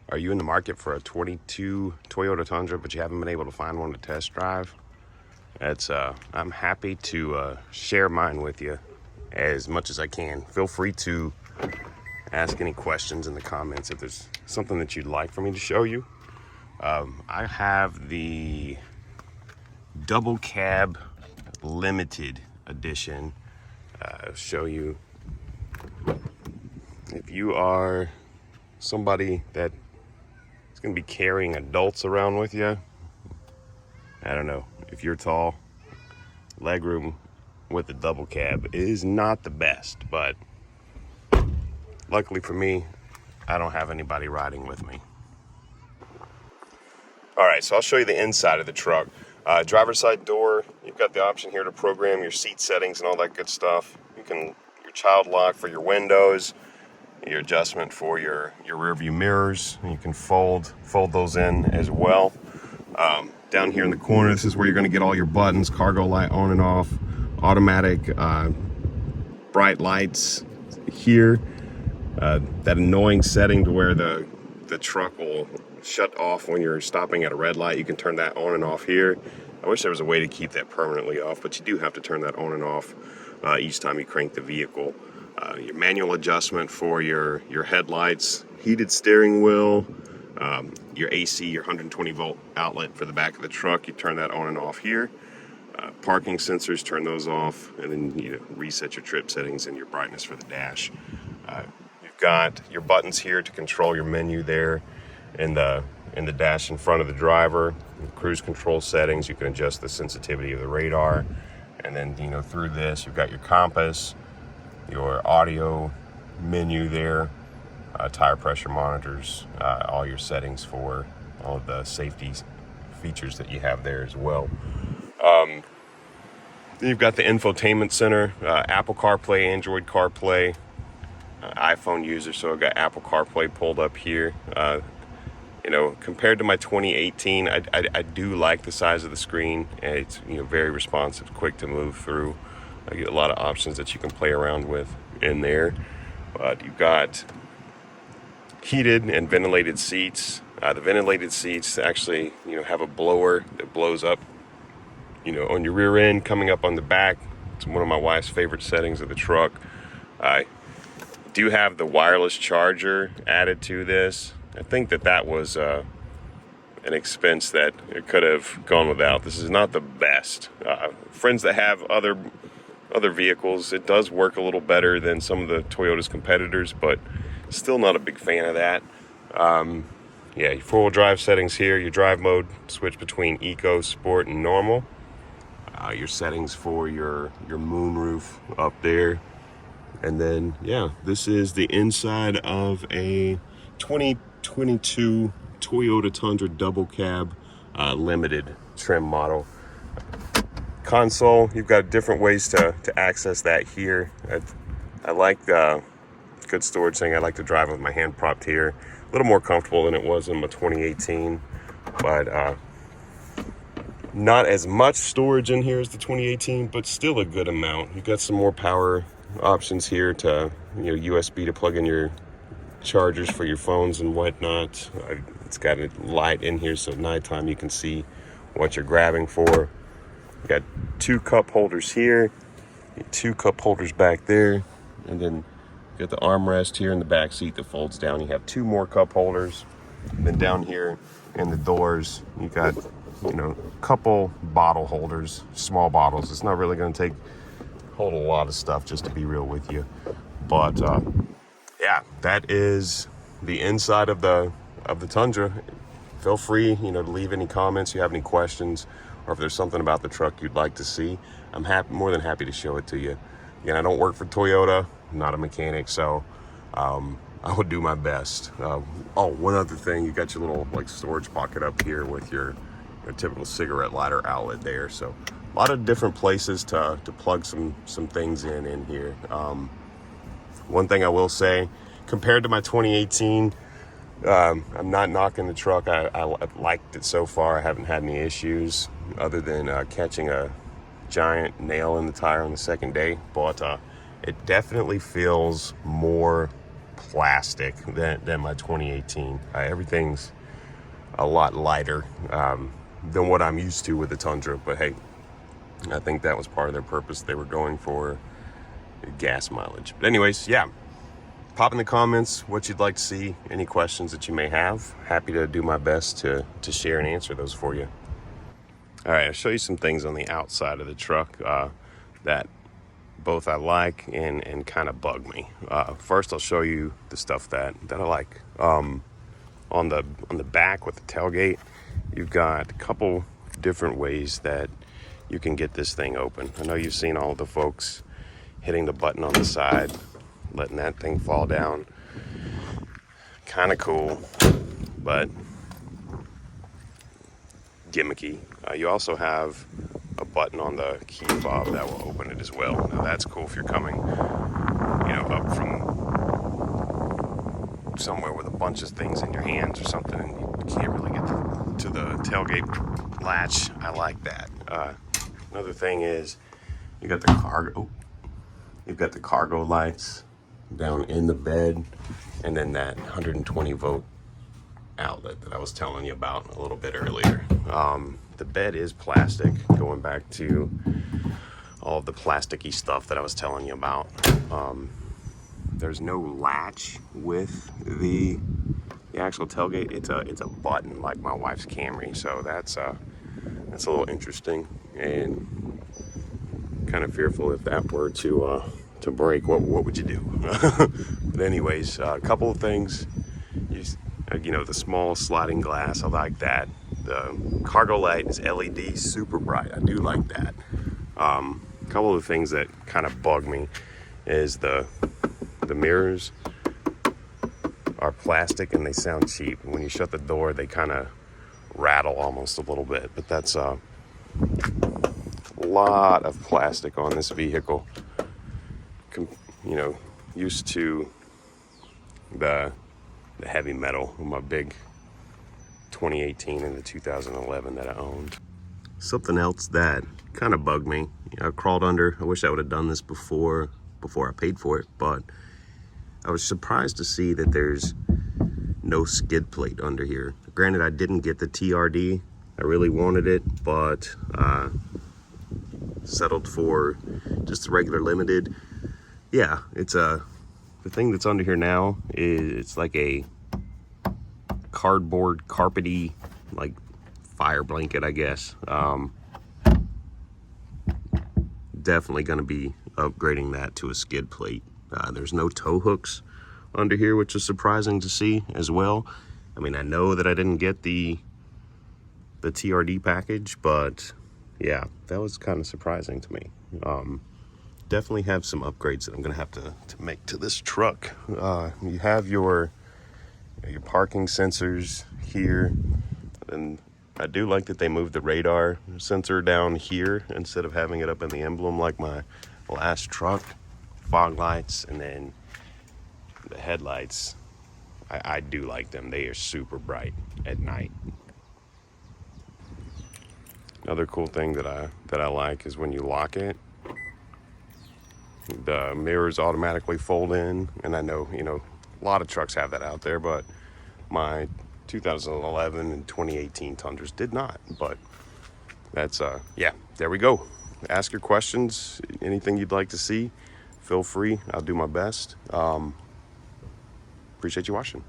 Are you in the market for a 22 Toyota Tundra, but you haven't been able to find one to test drive? I'm happy to share mine with you as much as I can. Feel free to ask any questions in the comments if there's something that you'd like for me to show you. I have the double cab limited edition. Show you if you are somebody that is going to be carrying adults around with you. I don't know, if you're tall, legroom with the double cab is not the best, but luckily for me, I don't have anybody riding with me. All right, so I'll show you the inside of the truck. Driver's side door, you've got the option here to program your seat settings and all that good stuff. Your child lock for your windows, your adjustment for your rear view mirrors, and you can fold those in as well. Down here in the corner, this is where you're going to get all your buttons: cargo light on and off, automatic bright lights here, that annoying setting to where the truck will shut off when you're stopping at a red light. You can turn that on and off here. I wish there was a way to keep that permanently off, but you do have to turn that on and off each time you crank the vehicle. Your manual adjustment for your headlights, heated steering wheel, your AC, your 120 volt outlet for the back of the truck, you turn that on and off here. Parking sensors, turn those off, and then you reset your trip settings and your brightness for the dash. You've got your buttons here to control your menu there in the dash in front of the driver. Cruise control settings, you can adjust the sensitivity of the radar, and then through this you've got your compass, your audio menu there, tire pressure monitors, all your settings for all of the safety features that you have there as well. Then you've got the infotainment center, Apple CarPlay, Android CarPlay, iPhone user, so I've got Apple CarPlay pulled up here. Compared to my 2018, I do like the size of the screen, and it's very responsive, quick to move through. I get a lot of options that you can play around with in there. But you've got heated and ventilated seats. The ventilated seats actually have a blower that blows up on your rear end, coming up on the back. It's one of my wife's favorite settings of the truck. I do have the wireless charger added to this. I think that was an expense that it could have gone without. This is not the best. Friends that have other vehicles, it does work a little better than some of the Toyota's competitors, but still not a big fan of that. Your four-wheel drive settings here, your drive mode, switch between Eco, Sport, and Normal. Your settings for your moonroof up there. And then, this is the inside of a 2022 Toyota Tundra double cab limited trim model. Console, you've got different ways to access that here. I like the good storage thing. I like to drive with my hand propped here. A little more comfortable than it was in my 2018, but not as much storage in here as the 2018, but still a good amount. You've got some more power options here to USB to plug in your chargers for your phones and whatnot. It's got a light in here, so at nighttime you can see what you're grabbing for. You got two cup holders here, two cup holders back there, and then you got the armrest here in the back seat that folds down. You have two more cup holders. And then down here in the doors, you got a couple bottle holders, small bottles. It's not really going to hold a lot of stuff, just to be real with you. But that is the inside of the Tundra. Feel free to leave any comments, you have any questions, or if there's something about the truck you'd like to see. I'm more than happy to show it to you. Again, I don't work for Toyota, I'm not a mechanic, so I would do my best. One other thing, you got your little storage pocket up here with your typical cigarette lighter outlet there. So a lot of different places to plug some things in here. One thing I will say, compared to my 2018, I'm not knocking the truck. I liked it so far. I haven't had any issues other than catching a giant nail in the tire on the second day, but it definitely feels more plastic than my 2018. Everything's a lot lighter than what I'm used to with the Tundra, but hey, I think that was part of their purpose. They were going for gas mileage. But anyways, yeah, pop in the comments what you'd like to see, any questions that you may have. Happy to do my best to share and answer those for you. All right, I'll show you some things on the outside of the truck that both I like and kind of bug me. First, I'll show you the stuff that I like. On the back with the tailgate, you've got a couple different ways that you can get this thing open. I know you've seen all of the folks hitting the button on the side, letting that thing fall down. Kind of cool, but gimmicky. You also have a button on the key fob that will open it as well. Now that's cool if you're coming, up from somewhere with a bunch of things in your hands or something, and you can't really get to the tailgate latch. I like that. Another thing is you've got the cargo lights down in the bed, and then that 120 volt outlet that I was telling you about a little bit earlier. The bed is plastic, going back to all of the plasticky stuff that I was telling you about. There's no latch with the actual tailgate. It's a button like my wife's Camry, so that's a little interesting, and kind of fearful if that were to break, what would you do? But anyways, a couple of things. The small sliding glass, I like that. The cargo light is LED, super bright. I do like that. A couple of the things that kind of bug me is the mirrors are plastic and they sound cheap. When you shut the door, they kind of rattle almost a little bit. But that's a lot of plastic on this vehicle. Used to the heavy metal in my big 2018 and the 2011 that I owned. Something else that kind of bugged me, I crawled under. I wish I would have done this before I paid for it, but I was surprised to see that there's no skid plate under here. Granted, I didn't get the TRD. I really wanted it, but settled for just the regular limited. Yeah, the thing that's under here now is it's like a cardboard carpety, like fire blanket, I guess. Definitely going to be upgrading that to a skid plate. There's no tow hooks under here, which is surprising to see as well. I mean, I know that I didn't get the TRD package, but yeah, that was kind of surprising to me. Definitely have some upgrades that I'm going to have to make to this truck. You have your parking sensors here, and I do like that they moved the radar sensor down here instead of having it up in the emblem like my last truck. Fog lights, and then the headlights, I do like them. They are super bright at night. Another cool thing that I like is when you lock it, the mirrors automatically fold in. And I know, a lot of trucks have that out there, but my 2011 and 2018 Tundras did not. But that's, yeah, there we go. Ask your questions, anything you'd like to see, feel free. I'll do my best. Appreciate you watching.